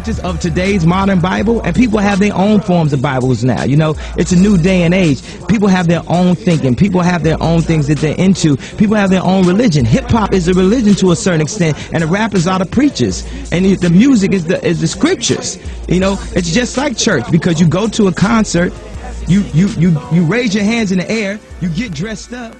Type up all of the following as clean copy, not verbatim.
characters of today's modern Bible, and people have their own forms of Bibles now. You know, it's a new day and age. People have their own thinking. People have their own things that they're into. People have their own religion. Hip-hop is a religion to a certain extent, and the rappers are the preachers, and the music is the scriptures. You know, it's just like church, because you go to a concert, you raise your hands in the air, you get dressed up.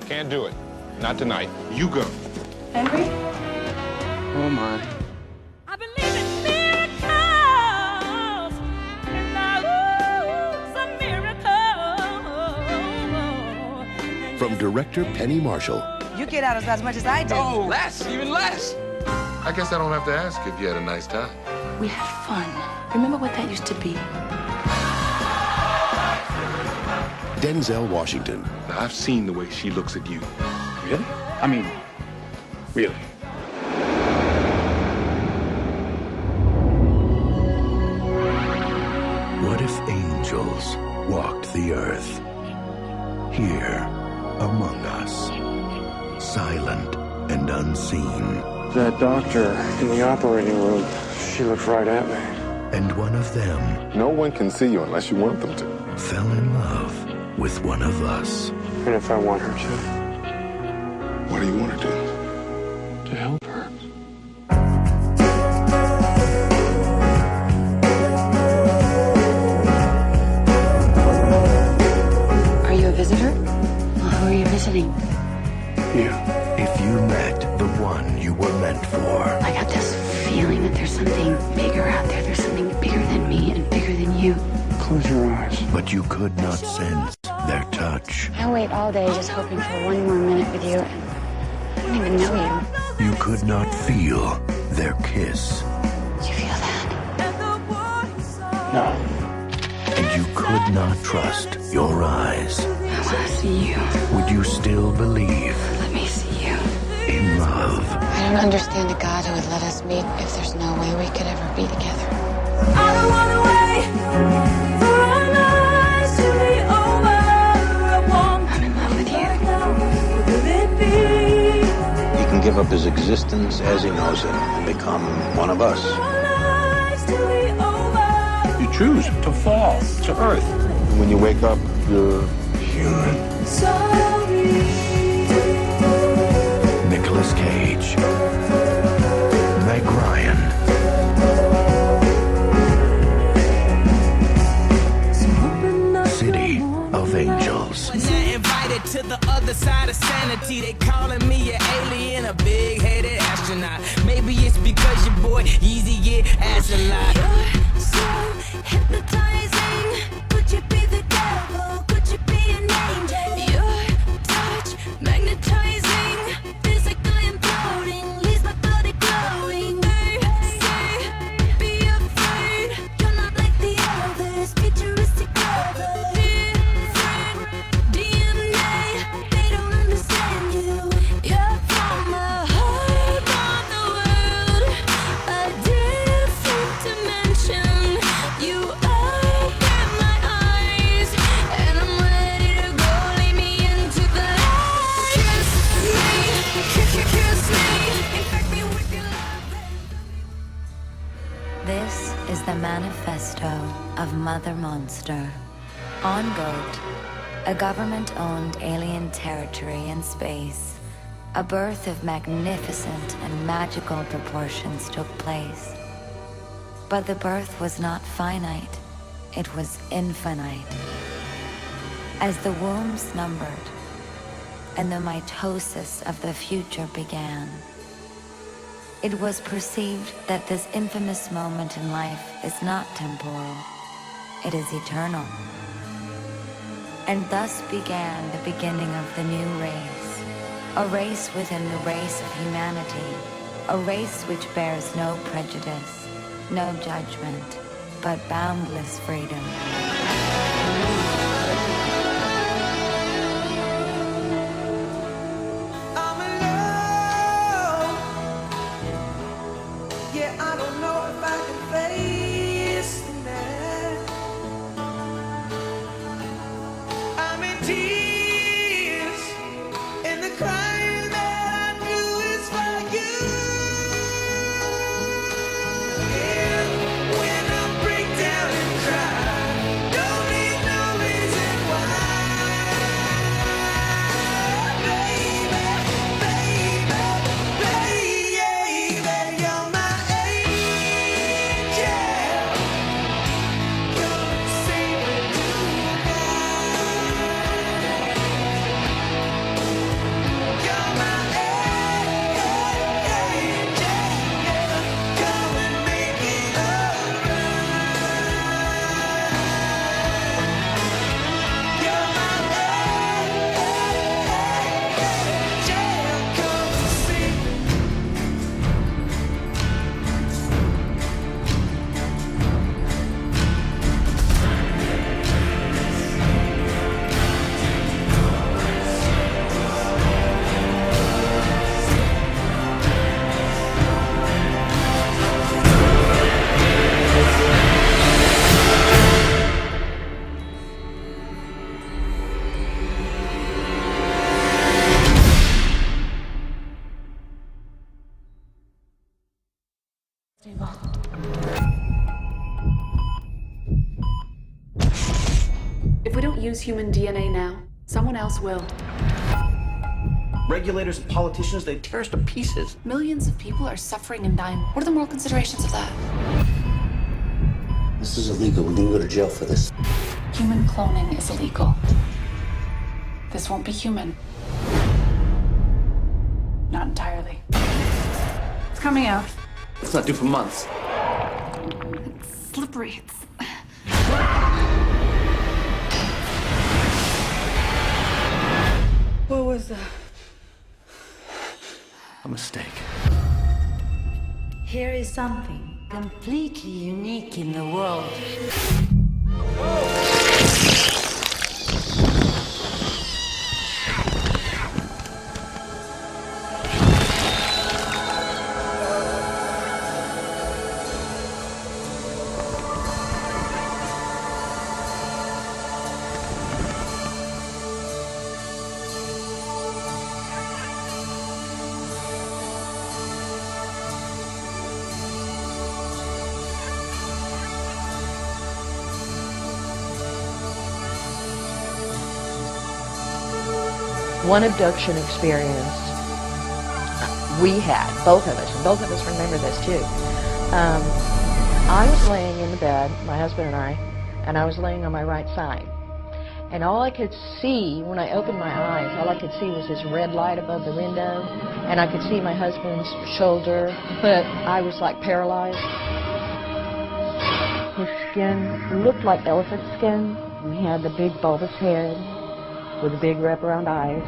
Can't do it. Not tonight. You go. Henry? Oh, my. I believe in miracles. And a miracle. From director Penny Marshall. You get out as much as I do. Oh, less, even less. I guess I don't have to ask if you had a nice time. We had fun. Remember what that used to be? Denzel Washington. Now, I've seen the way she looks at you. Really? I mean, really? What if angels walked the earth? Here, among us, silent and unseen. That doctor in the operating room, she looked right at me. And one of them No one can see you unless you want them to. fell in love with one of us. And if I want her to What do you want to do? help her. Are you a visitor? Well, who are you visiting? You. If you met the one you were meant for, I got this feeling that there's something bigger out there. There's something bigger than me and bigger than you. Close your eyes. but you could not sense their touch. I wait all day just hoping for one more minute with you, and I don't even know you. You could not feel their kiss. Did you feel that? No. And you could not trust your eyes. I want to see you. Would you still believe Let me see you. in love? I don't understand a God who would let us meet if there's no way we could ever be together. I don't wanna wait for our lives to be over. I want I'm in love with you. will it be? He can give up his existence as he knows it and become one of us. Our lives to be over. You choose to fall to earth. When you wake up, you're human. Sorry. Nicolas Cage. Meg Ryan. City of Angels. When they're invited to the other side of sanity, they calling me an alien, a big-headed astronaut. Maybe it's because your boy Easy get asked a lot. You're so hypnotizing. Could you be the devil? Could you be an angel? Your touch magnetizing. Physically imploding. Leaves my body glowing. They say, be afraid. You're not like the others. Futuristic lovers. Different DNA. They don't understand you. You're from the heart of the world. A different dimension. You open my eyes, and I'm ready to go. Lead me into the light. Kiss me, kiss me. Infect me with your love. This is the manifesto of Mother Monster. On Goat, a government-owned alien territory in space, a birth of magnificent and magical proportions took place. But the birth was not finite, it was infinite. As the wombs numbered, and the mitosis of the future began, it was perceived that this infamous moment in life is not temporal, it is eternal. And thus began the beginning of the new race, a race within the race of humanity, a race which bears no prejudice, no judgment, but boundless freedom. I'm in love I don't know if I can face the night. I'm in tears, and the crying that I do is for you. Yeah, when I break down and cry, don't need no reason why. Baby, baby, baby, you're my angel. Come save me tonight. You're my angel. Come and make it alright. You're my angel. Come save me. If we don't use human DNA now, someone else will. Regulators and politicians, they tear us to pieces. Millions of people are suffering and dying. What are the moral considerations of that? This is illegal. We're gonna go to jail for this. Human cloning is illegal. This won't be human. Not entirely. It's coming out. It's not due for months. It's slippery. What was that? A mistake. Here is something completely unique in the world. One abduction experience we had, both of us, and both of us remember this too. I was laying in the bed, my husband and I was laying on my right side. And all I could see, when I opened my eyes, all I could see was this red light above the window, and I could see my husband's shoulder, but I was like paralyzed. His skin looked like elephant skin, and he had the big bulbous head with the big wraparound eyes.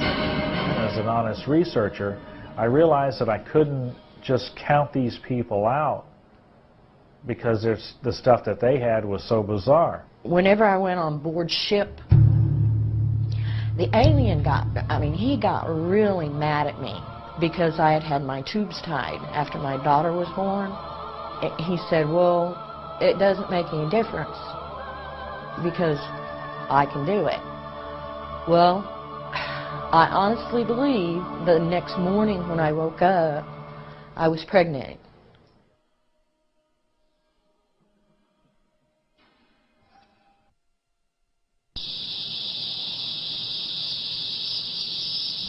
As an honest researcher, I realized that I couldn't just count these people out because the stuff that they had was so bizarre. Whenever I went on board ship, the alien he got really mad at me because I had had my tubes tied after my daughter was born. He said, well, it doesn't make any difference because I can do it. Well, I honestly believe the next morning when I woke up, I was pregnant.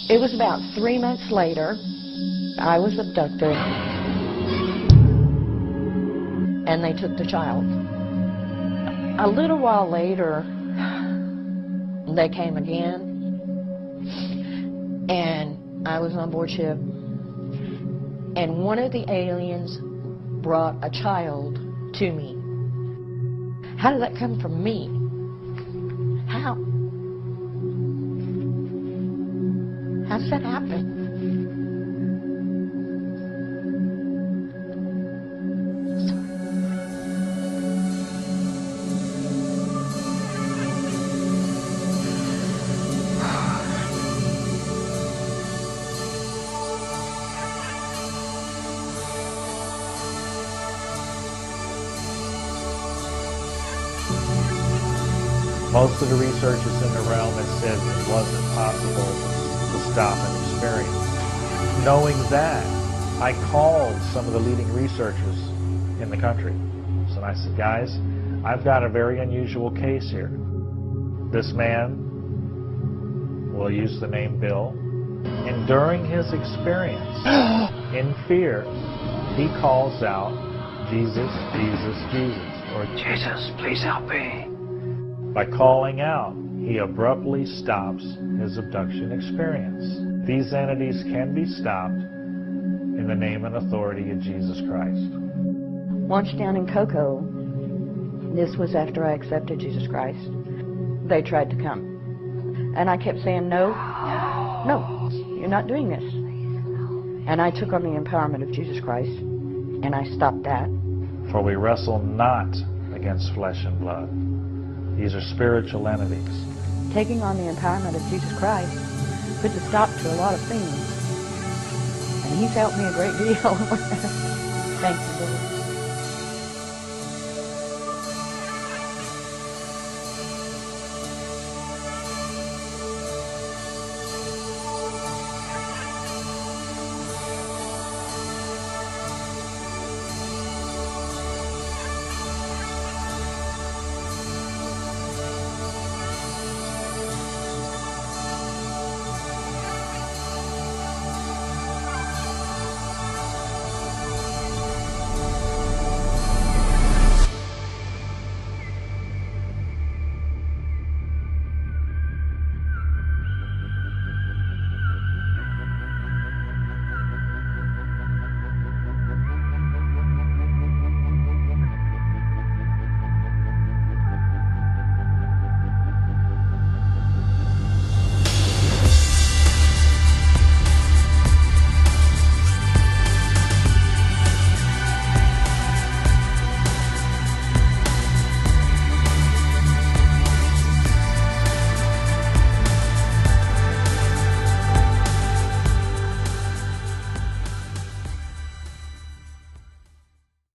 It was about 3 months later, I was abducted, and they took the child. A little while later, they came again, and I was on board ship, and one of the aliens brought a child to me. How did that come from me? How? How does that happen? Most of the researchers in the realm had said it wasn't possible to stop an experience. Knowing that, I called some of the leading researchers in the country. So I said, guys, I've got a very unusual case here. This man, we'll use the name Bill, and during his experience, in fear, he calls out, Jesus, Jesus, Jesus, or Jesus, please help me. By calling out, he abruptly stops his abduction experience. These entities can be stopped in the name and authority of Jesus Christ. Once down in Cocoa, this was after I accepted Jesus Christ, they tried to come. And I kept saying, no, no, you're not doing this. And I took on the empowerment of Jesus Christ, and I stopped that. For we wrestle not against flesh and blood. These are spiritual entities. Taking on the empowerment of Jesus Christ puts a stop to a lot of things. And he's helped me a great deal. Thank you, Lord.